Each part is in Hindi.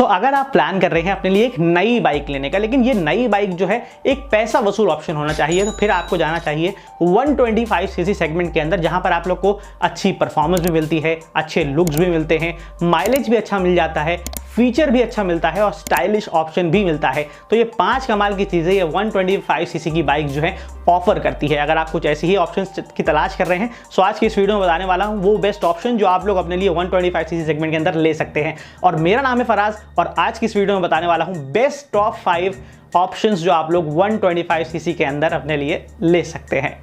अगर आप प्लान कर रहे हैं अपने लिए एक नई बाइक लेने का, लेकिन ये नई बाइक जो है एक पैसा वसूल ऑप्शन होना चाहिए, तो फिर आपको जाना चाहिए 125 सीसी सेगमेंट के अंदर, जहां पर आप लोग को अच्छी परफॉर्मेंस भी मिलती है, अच्छे लुक्स भी मिलते हैं, माइलेज भी अच्छा मिल जाता है, फीचर भी अच्छा मिलता है और स्टाइलिश ऑप्शन भी मिलता है। तो ये 5 कमाल की चीज़ें ये 125 सीसी की बाइक जो है ऑफर करती है। अगर आप कुछ ऐसी ही ऑप्शंस की तलाश कर रहे हैं, तो आज की इस वीडियो में बताने वाला हूं वो बेस्ट ऑप्शन जो आप लोग अपने लिए 125 सीसी सेगमेंट के अंदर ले सकते हैं। और मेरा नाम है फराज और आज की इस वीडियो में बताने वाला हूं बेस्ट टॉप 5 ऑप्शंस जो आप लोग 125 सीसी के अंदर अपने लिए ले सकते हैं।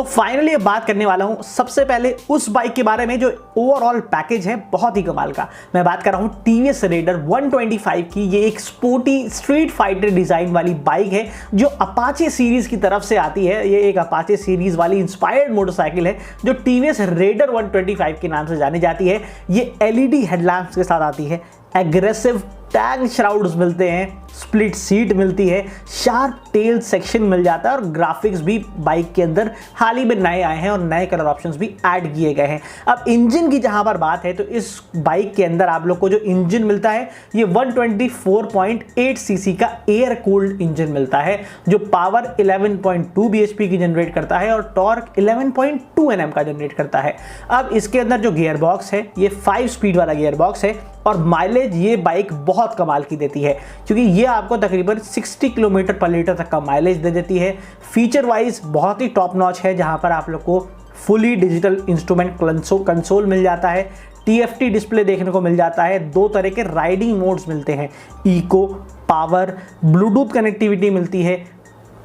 फाइनली अब बात करने वाला हूं सबसे पहले उस बाइक के बारे में जो ओवरऑल पैकेज है बहुत ही कमाल का। मैं बात कर रहा हूं टीवीएस रेडर 125 की। ये एक स्पोर्टी स्ट्रीट फाइटर डिजाइन वाली बाइक है जो अपाचे सीरीज की तरफ से आती है। ये एक अपाचे सीरीज वाली इंस्पायर्ड मोटरसाइकिल है जो टीवीएस रेडर 125 के नाम से जानी जाती है। ये एलईडी हेडलैम्प्स के साथ आती है, एग्रेसिव टैग श्राउड्स मिलते हैं, स्प्लिट सीट मिलती है, शार्प टेल सेक्शन मिल जाता है और ग्राफिक्स भी बाइक के अंदर हाल ही में नए आए हैं और नए कलर ऑप्शंस भी ऐड किए गए हैं। अब इंजन की जहां पर बात है तो इस बाइक के अंदर आप लोग को जो इंजन मिलता है ये 124.8 सीसी का एयर कूल्ड इंजन मिलता है जो पावर 11.2 bhp की जनरेट करता है और टॉर्क 11.2 Nm का जनरेट करता है। अब इसके अंदर जो गियर बॉक्स है ये 5 स्पीड वाला गियर बॉक्स है और माइलेज ये बाइक बहुत कमाल की देती है क्योंकि ये आपको तकरीबन 60 किलोमीटर पर लीटर तक का माइलेज दे देती है। फीचर वाइज बहुत ही टॉप नॉच है जहां पर आप लोग को फुली डिजिटल इंस्ट्रूमेंट कंसोल मिल जाता है, TFT डिस्प्ले देखने को मिल जाता है, 2 तरह के राइडिंग मोड्स मिलते हैं, इको, पावर, ब्लूटूथ कनेक्टिविटी मिलती है,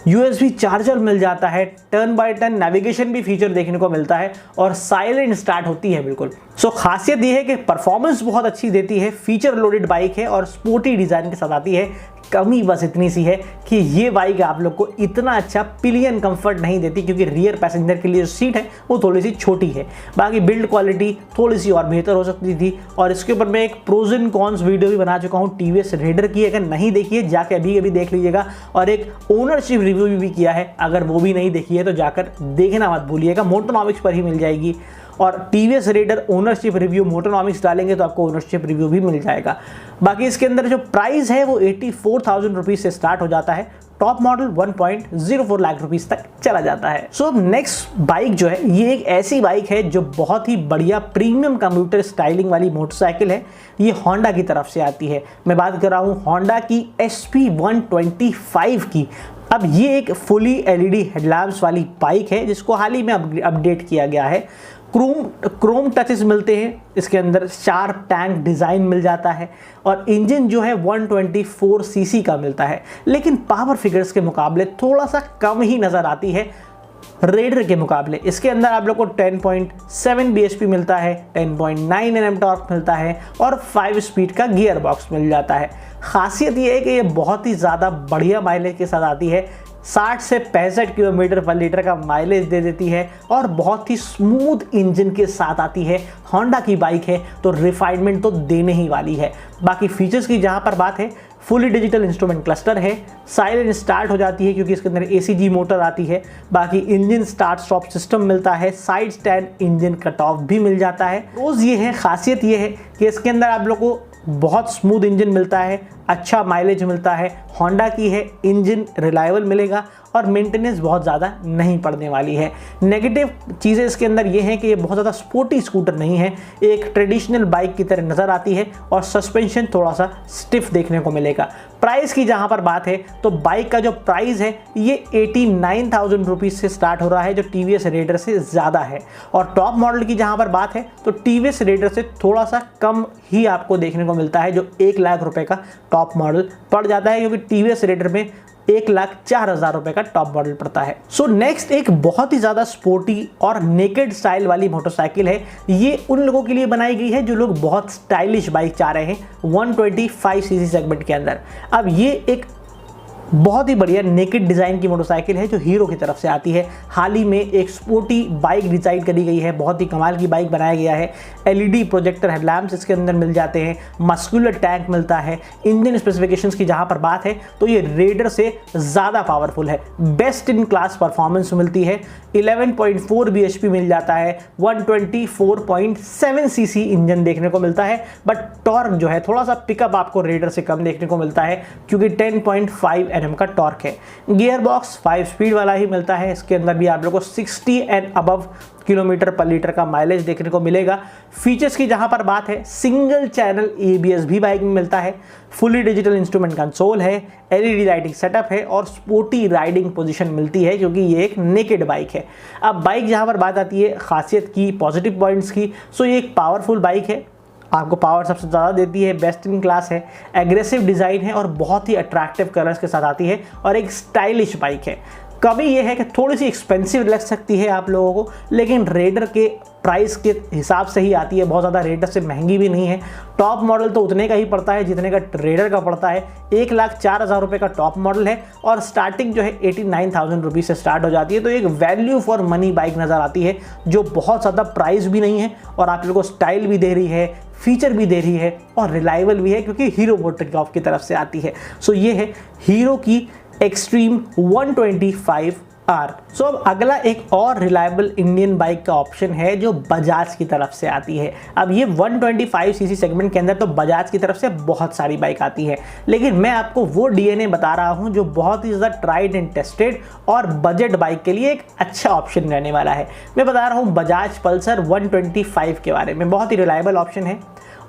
USB चार्जर मिल जाता है, टर्न बाय टर्न नेविगेशन भी फीचर देखने को मिलता है और साइलेंट स्टार्ट होती है बिल्कुल। खासियत ये है कि परफॉर्मेंस बहुत अच्छी देती है, फीचर लोडेड बाइक है और स्पोर्टी डिजाइन के साथ आती है। कमी बस इतनी सी है कि ये बाइक आप लोग को इतना अच्छा पिलियन कंफर्ट नहीं देती क्योंकि रियर पैसेंजर के लिए जो सीट है वो थोड़ी सी छोटी है। बाकी बिल्ड क्वालिटी थोड़ी सी और बेहतर हो सकती थी और इसके ऊपर मैं एक प्रोज एंड कॉन्स वीडियो भी बना चुका हूँ टीवीएस रेडर की। अगर नहीं देखी है जाके अभी देख लीजिएगा और एक ओनरशिप रिव्यू भी किया है, अगर वो भी नहीं देखी है तो जाकर देखना मत भूलिएगा, मोटोनॉमिक्स पर ही मिल जाएगी। और टीवीएस रेडर ओनरशिप रिव्यू मोटोनॉमिक्स डालेंगे तो आपको ओनरशिप रिव्यू भी मिल जाएगा। बाकी इसके अंदर जो प्राइस है वो 84,000 रुपीज से स्टार्ट हो जाता है, टॉप मॉडल 1.04 लाख रुपीस तक चला जाता है। नेक्स्ट बाइक जो है ये एक ऐसी बाइक है जो बहुत ही बढ़िया प्रीमियम कंप्यूटर स्टाइलिंग वाली मोटरसाइकिल है। ये होंडा की तरफ से आती है। मैं बात कर रहा हूँ होंडा की SP125 की। अब ये एक फुली एलईडी हेडलैम्प्स वाली बाइक है जिसको हाल ही में अपडेट किया गया है। क्रोम टचेस मिलते हैं, इसके अंदर शार्प टैंक डिज़ाइन मिल जाता है और इंजन जो है 124 सीसी का मिलता है, लेकिन पावर फिगर्स के मुकाबले थोड़ा सा कम ही नज़र आती है रेडर के मुकाबले। इसके अंदर आप लोग को 10.7 bhp मिलता है, 10.9 Nm टॉर्क मिलता है और 5 स्पीड का गियर बॉक्स मिल जाता है। खासियत ये है कि ये बहुत ही ज़्यादा बढ़िया माइलेज के साथ आती है, 60 से 65 किलोमीटर पर लीटर का माइलेज दे देती है और बहुत ही स्मूथ इंजन के साथ आती है। होंडा की बाइक है तो रिफाइनमेंट तो देने ही वाली है। बाकी फीचर्स की जहां पर बात है, फुली डिजिटल इंस्ट्रूमेंट क्लस्टर है, साइलेंट स्टार्ट हो जाती है क्योंकि इसके अंदर ACG मोटर आती है। बाकी इंजन स्टार्ट स्टॉप सिस्टम मिलता है, side stand engine cut off भी मिल जाता है। रोज ये है, खासियत ये है कि इसके अंदर आप लोग को बहुत स्मूथ इंजन मिलता है, अच्छा माइलेज मिलता है, होंडा की है, इंजन रिलायबल मिलेगा और मेंटेनेंस बहुत ज़्यादा नहीं पड़ने वाली है। नेगेटिव चीज़ें इसके अंदर ये हैं कि ये बहुत ज़्यादा स्पोर्टी स्कूटर नहीं है, एक ट्रेडिशनल बाइक की तरह नज़र आती है और सस्पेंशन थोड़ा सा स्टिफ देखने को मिलेगा। प्राइस की जहाँ पर बात है तो बाइक का जो प्राइस है ये 89,000 रुपीज़ से स्टार्ट हो रहा है जो टीवीएस रेडर से ज़्यादा है। और टॉप मॉडल की जहाँ पर बात है तो टीवीएस रेडर से थोड़ा सा कम ही आपको देखने को मिलता है जो 1 लाख रुपए का टॉप मॉडल पड़ जाता है क्योंकि टीवीएस रेडर में 1,04,000 रुपए का टॉप मॉडल पड़ता है। नेक्स्ट एक बहुत ही ज़्यादा स्पोर्टी और नेकेड स्टाइल वाली मोटरसाइकिल है। ये उन लोगों के लिए बनाई गई है जो लोग बहुत स्टाइलिश बाइक चाह रहे हैं 125 सीसी सेगमेंट के अंदर। अब ये एक बहुत ही बढ़िया नेकेड डिज़ाइन की मोटरसाइकिल है जो हीरो की तरफ से आती है। हाल ही में एक स्पोर्टी बाइक डिज़ाइन करी गई है, बहुत ही कमाल की बाइक बनाया गया है। एलईडी प्रोजेक्टर हेडलैम्प्स इसके अंदर मिल जाते हैं, मस्कुलर टैंक मिलता है। इंजन स्पेसिफिकेशंस की जहां पर बात है तो ये रेडर से ज़्यादा पावरफुल है, बेस्ट इन क्लास परफॉर्मेंस मिलती है। 11.4 bhp मिल जाता है, 124.7 cc इंजन देखने को मिलता है। बट टॉर्क जो है थोड़ा सा पिकअप आपको रेडर से कम देखने को मिलता है क्योंकि 10.5 Nm का टॉर्क है। गियर बॉक्स 5 स्पीड वाला ही मिलता है। इसके अंदर भी आप लोगों को 60 एंड अबव किलोमीटर पर लीटर का माइलेज देखने को मिलेगा। फीचर्स की जहां पर बात है, सिंगल चैनल ABS भी बाइक में मिलता है, फुली डिजिटल इंस्ट्रूमेंट कंसोल है, LED लाइटिंग सेटअप है और स्पोर्टी राइडिंग पोजीशन मिलती है क्योंकि ये एक नेकेड बाइक है। अब बाइक जहां पर बात आती है खासियत की, पॉजिटिव पॉइंट्स की, सो ये एक पावरफुल बाइक है, आपको पावर सबसे ज़्यादा देती है, बेस्ट इन क्लास है, एग्रेसिव डिज़ाइन है और बहुत ही अट्रैक्टिव कलर्स के साथ आती है और एक स्टाइलिश बाइक है। कभी ये है कि थोड़ी सी एक्सपेंसिव लग सकती है आप लोगों को, लेकिन रेडर के प्राइस के हिसाब से ही आती है, बहुत ज़्यादा रेडर से महंगी भी नहीं है। टॉप मॉडल तो उतने का ही पड़ता है जितने का रेडर का पड़ता है। 1,04,000 रुपये का टॉप मॉडल है और स्टार्टिंग जो है 89,000 रुपीज़ से स्टार्ट हो जाती है। तो एक वैल्यू फॉर मनी बाइक नज़र आती है जो बहुत ज़्यादा प्राइस भी नहीं है और आप लोगों को स्टाइल भी दे रही है, फीचर भी दे रही है और रिलायबल भी है क्योंकि हीरो मोटोकॉर्प की तरफ से आती है। सो ये है हीरो की एक्सट्रीम 125R। सो अब अगला एक और रिलायबल इंडियन बाइक का ऑप्शन है जो बजाज की तरफ से आती है। अब ये 125 सीसी सेगमेंट के अंदर तो बजाज की तरफ से बहुत सारी बाइक आती है, लेकिन मैं आपको वो DNA बता रहा हूं जो बहुत ही ज़्यादा ट्राइड एंड टेस्टेड और बजट बाइक के लिए एक अच्छा ऑप्शन रहने वाला है। मैं बता रहा हूँ बजाज पल्सर 125 के बारे में। बहुत ही रिलायबल ऑप्शन है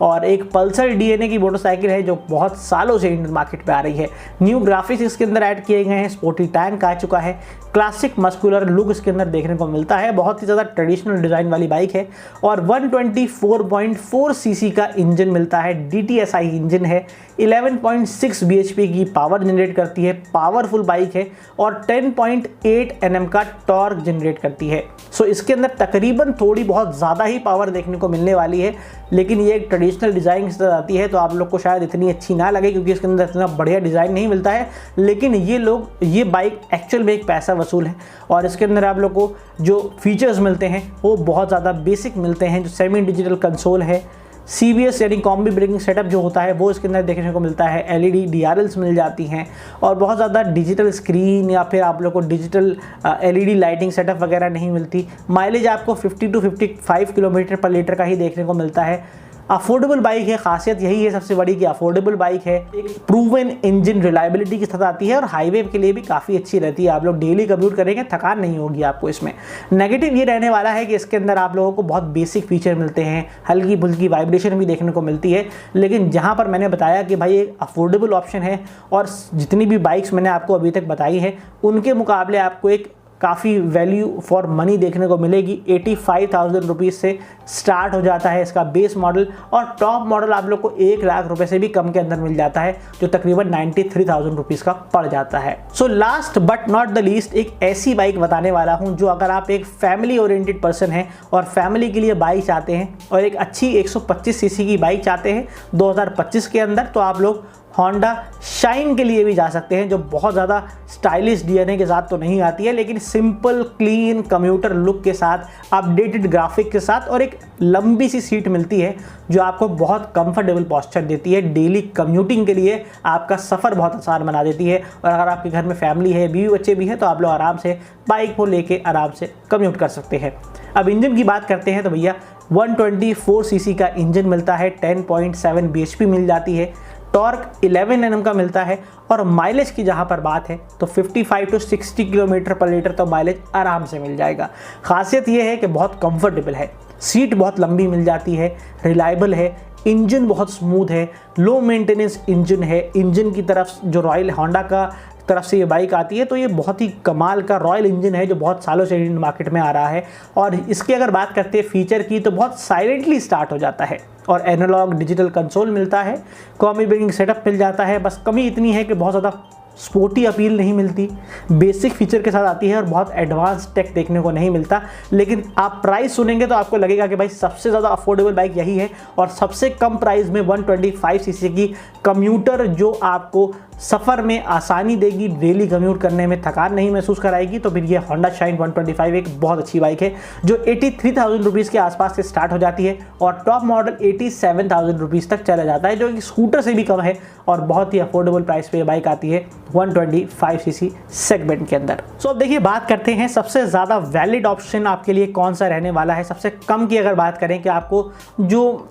और एक पल्सर DNA की मोटरसाइकिल है जो बहुत सालों से इंडियन मार्केट पे आ रही है। न्यू ग्राफिक्स इसके अंदर ऐड किए गए हैं, स्पोर्टी टैंक आ चुका है, क्लासिक मस्कुलर लुक इसके अंदर देखने को मिलता है, बहुत ही ज़्यादा ट्रेडिशनल डिज़ाइन वाली बाइक है और 124.4 cc का इंजन मिलता है। DTSI इंजन है, 11.6 bhp की पावर जनरेट करती है, पावरफुल बाइक है और 10.8 Nm का टॉर्क जनरेट करती है। सो इसके अंदर तकरीबन थोड़ी बहुत ज़्यादा ही पावर देखने को मिलने वाली है, लेकिन ये एक ट्रेडिशनल डिज़ाइन के साथ आती है तो आप लोग को शायद इतनी अच्छी ना लगे क्योंकि इसके अंदर इतना बढ़िया डिज़ाइन नहीं मिलता है। लेकिन ये बाइक एक्चुअल में एक पैसा वसूल है और इसके अंदर आप लोग को जो फीचर्स मिलते हैं वो बहुत ज़्यादा बेसिक मिलते हैं। जो सेमी डिजिटल कंसोल है, CBS यानी कॉम्बी ब्रेकिंग सेटअप जो होता है वो इसके अंदर देखने को मिलता है, LED DRLs मिल जाती हैं और बहुत ज़्यादा डिजिटल स्क्रीन या फिर आप लोग को डिजिटल LED लाइटिंग सेटअप वगैरह नहीं मिलती। माइलेज आपको 50 to 55 किलोमीटर पर लीटर का ही देखने को मिलता है। अफोर्डेबल बाइक है, खासियत यही है सबसे बड़ी कि अफोर्डेबल बाइक है, एक प्रूवन इंजन रिलायबिलिटी के साथ आती है और हाईवे के लिए भी काफ़ी अच्छी रहती है। आप लोग डेली कम्यूट करेंगे, थकान नहीं होगी आपको इसमें। नेगेटिव ये रहने वाला है कि इसके अंदर आप लोगों को बहुत बेसिक फीचर मिलते हैं, हल्की फुल्की वाइब्रेशन भी देखने को मिलती है, लेकिन जहाँ पर मैंने बताया कि भाई एक अफोर्डेबल ऑप्शन है और जितनी भी बाइक्स मैंने आपको अभी तक बताई है उनके मुकाबले आपको एक काफ़ी वैल्यू फॉर मनी देखने को मिलेगी। 85,000 रुपीज़ से स्टार्ट हो जाता है इसका बेस मॉडल और टॉप मॉडल आप लोग को 1 लाख रुपए से भी कम के अंदर मिल जाता है जो तकरीबन 93,000 रुपीज़ का पड़ जाता है। So last but not the least एक ऐसी बाइक बताने वाला हूं जो अगर आप एक फैमिली ओरिएंटेड पर्सन हैं और फैमिली के लिए बाइक चाहते हैं और एक अच्छी 125 सीसी की बाइक चाहते हैं 2025 के अंदर, तो आप लोग होंडा शाइन के लिए भी जा सकते हैं जो बहुत ज़्यादा स्टाइलिश DNA के साथ तो नहीं आती है, लेकिन सिंपल क्लीन कम्यूटर लुक के साथ, अपडेटेड ग्राफिक के साथ और एक लंबी सी सीट मिलती है जो आपको बहुत कंफर्टेबल पोस्चर देती है। डेली कम्यूटिंग के लिए आपका सफ़र बहुत आसान बना देती है और अगर आपके घर में फैमिली है, बीवी बच्चे भी हैं, तो आप लोग आराम से बाइक को लेके आराम से कम्यूट कर सकते हैं। अब इंजन की बात करते हैं तो भैया 124 cc का इंजन मिलता है, 10.7 bhp मिल जाती है, टॉर्क 11 Nm का मिलता है और माइलेज की जहाँ पर बात है तो 55 to 60 किलोमीटर पर लीटर तो माइलेज आराम से मिल जाएगा। खासियत ये है कि बहुत कंफर्टेबल है, सीट बहुत लंबी मिल जाती है, रिलायबल है, इंजन बहुत स्मूथ है, लो मेंटेनेंस इंजन है। इंजन की तरफ जो रॉयल होंडा का तरफ से ये बाइक आती है तो ये बहुत ही कमाल का रॉयल इंजन है जो बहुत सालों से इंडियन मार्केट में आ रहा है और इसकी अगर बात करते हैं फीचर की तो बहुत साइलेंटली स्टार्ट हो जाता है और एनालॉग डिजिटल कंसोल मिलता है, कॉम्बी ब्रेकिंग सेटअप मिल जाता है। बस कमी इतनी है कि बहुत ज़्यादा स्पोर्टी अपील नहीं मिलती, बेसिक फीचर के साथ आती है और बहुत एडवांस टेक देखने को नहीं मिलता। लेकिन आप प्राइस सुनेंगे तो आपको लगेगा कि भाई सबसे ज़्यादा अफोर्डेबल बाइक यही है और सबसे कम प्राइस में 125 सीसी की कम्यूटर जो आपको सफ़र में आसानी देगी, डेली कम्यूट करने में थकान नहीं महसूस कराएगी, तो फिर ये होंडा शाइन 125 एक बहुत अच्छी बाइक है जो 83,000 रुपीज़ के आसपास से स्टार्ट हो जाती है और टॉप मॉडल 87,000 रुपीज़ तक चला जाता है, जो कि स्कूटर से भी कम है और बहुत ही अफोर्डेबल प्राइस पे ये बाइक आती है 125cc सेगमेंट के अंदर। सो अब देखिए, बात करते हैं सबसे ज़्यादा वैलिड ऑप्शन आपके लिए कौन सा रहने वाला है। सबसे कम की अगर बात करें कि आपको जो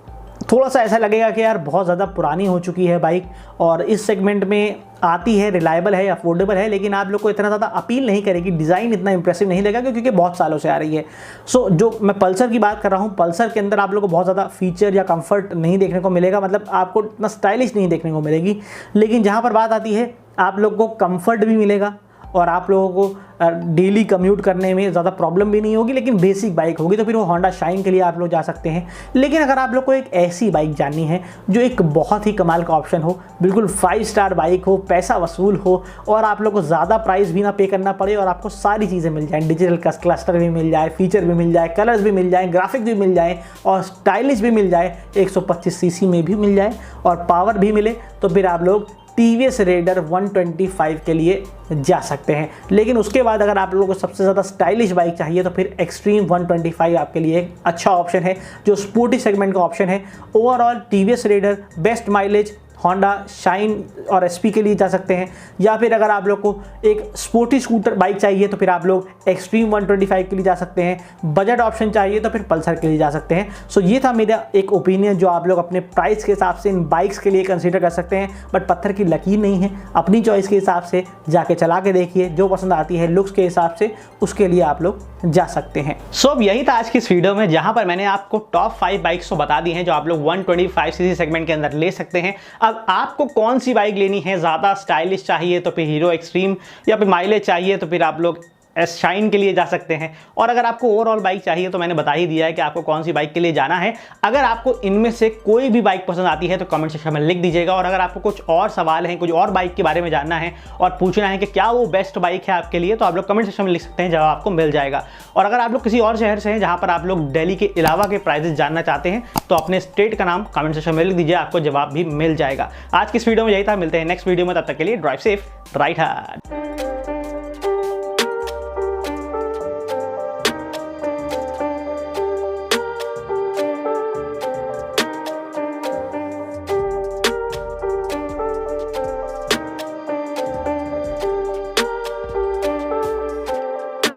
थोड़ा सा ऐसा लगेगा कि यार बहुत ज़्यादा पुरानी हो चुकी है बाइक और इस सेगमेंट में आती है, रिलायबल है, अफोर्डेबल है, लेकिन आप लोग को इतना ज़्यादा अपील नहीं करेगी, डिज़ाइन इतना इंप्रेसिव नहीं लगेगा क्योंकि बहुत सालों से आ रही है। सो जो मैं पल्सर की बात कर रहा हूँ, पल्सर के अंदर आप लोग को बहुत ज़्यादा फीचर या कंफर्ट नहीं देखने को मिलेगा, मतलब आपको इतना स्टाइलिश नहीं देखने को मिलेगी। लेकिन जहाँ पर बात आती है आप लोग को कंफर्ट भी मिलेगा और आप लोगों को डेली कम्यूट करने में ज़्यादा प्रॉब्लम भी नहीं होगी, लेकिन बेसिक बाइक होगी, तो फिर वो होंडा शाइन के लिए आप लोग जा सकते हैं। लेकिन अगर आप लोग को एक ऐसी बाइक जाननी है जो एक बहुत ही कमाल का ऑप्शन हो, बिल्कुल 5 स्टार बाइक हो, पैसा वसूल हो और आप लोग को ज़्यादा प्राइस भी ना पे करना पड़े और आपको सारी चीज़ें मिल जाएँ, डिजिटल क्लस्टर भी मिल जाए, फीचर भी मिल जाए, कलर्स भी मिल जाए, ग्राफिक भी मिल जाए और स्टाइलिश भी मिल जाए, 125cc में भी मिल जाए और पावर भी मिले, तो फिर आप लोग टीवीएस रेडर 125 के लिए जा सकते हैं। लेकिन उसके बाद अगर आप लोगों को सबसे ज़्यादा स्टाइलिश बाइक चाहिए तो फिर एक्सट्रीम 125 आपके लिए एक अच्छा ऑप्शन है जो स्पोर्टी सेगमेंट का ऑप्शन है। Overall TVS raider best mileage, Honda shine और एसपी के लिए जा सकते हैं, या फिर अगर आप लोग को एक स्पोर्टी स्कूटर बाइक चाहिए तो फिर आप लोग एक्सट्रीम 125 के लिए जा सकते हैं। बजट ऑप्शन चाहिए तो फिर पल्सर के लिए जा सकते हैं। सो ये था मेरा एक ओपिनियन जो आप लोग अपने प्राइस के हिसाब से इन बाइक्स के लिए कंसीडर कर सकते हैं। बट पत्थर की लकीर नहीं है, अपनी चॉइस के हिसाब से जाके चला के देखिए, जो पसंद आती है लुक्स के हिसाब से उसके लिए आप लोग जा सकते हैं। सो अब यही था आज की इस वीडियो में, जहां पर मैंने आपको टॉप 5 बाइक्स तो बता दी हैं जो आप लोग 125cc सेगमेंट के अंदर ले सकते हैं। अब आपको कौन सी बाइक लेनी है, ज़्यादा स्टाइलिश चाहिए तो फिर हीरो एक्सट्रीम, या फिर माइलेज चाहिए तो फिर आप लोग एस शाइन के लिए जा सकते हैं, और अगर आपको ओवरऑल बाइक चाहिए तो मैंने बता ही दिया है कि आपको कौन सी बाइक के लिए जाना है। अगर आपको इनमें से कोई भी बाइक पसंद आती है तो कमेंट सेक्शन में लिख दीजिएगा, और अगर आपको कुछ और सवाल हैं, कुछ और बाइक के बारे में जानना है और पूछना है कि क्या वो बेस्ट बाइक है आपके लिए, तो आप लोग कमेंट सेक्शन में लिख सकते हैं, जवाब आपको मिल जाएगा। और अगर आप लोग किसी और शहर से हैं जहाँ पर आप लोग दिल्ली के अलावा के प्राइजेस जानना चाहते हैं तो अपने स्टेट का नाम कमेंट सेक्शन में लिख दीजिए, आपको जवाब भी मिल जाएगा। आज की इस वीडियो में यही था, मिलते हैं नेक्स्ट वीडियो में, तब तक के लिए ड्राइव सेफ, राइट हार्ड।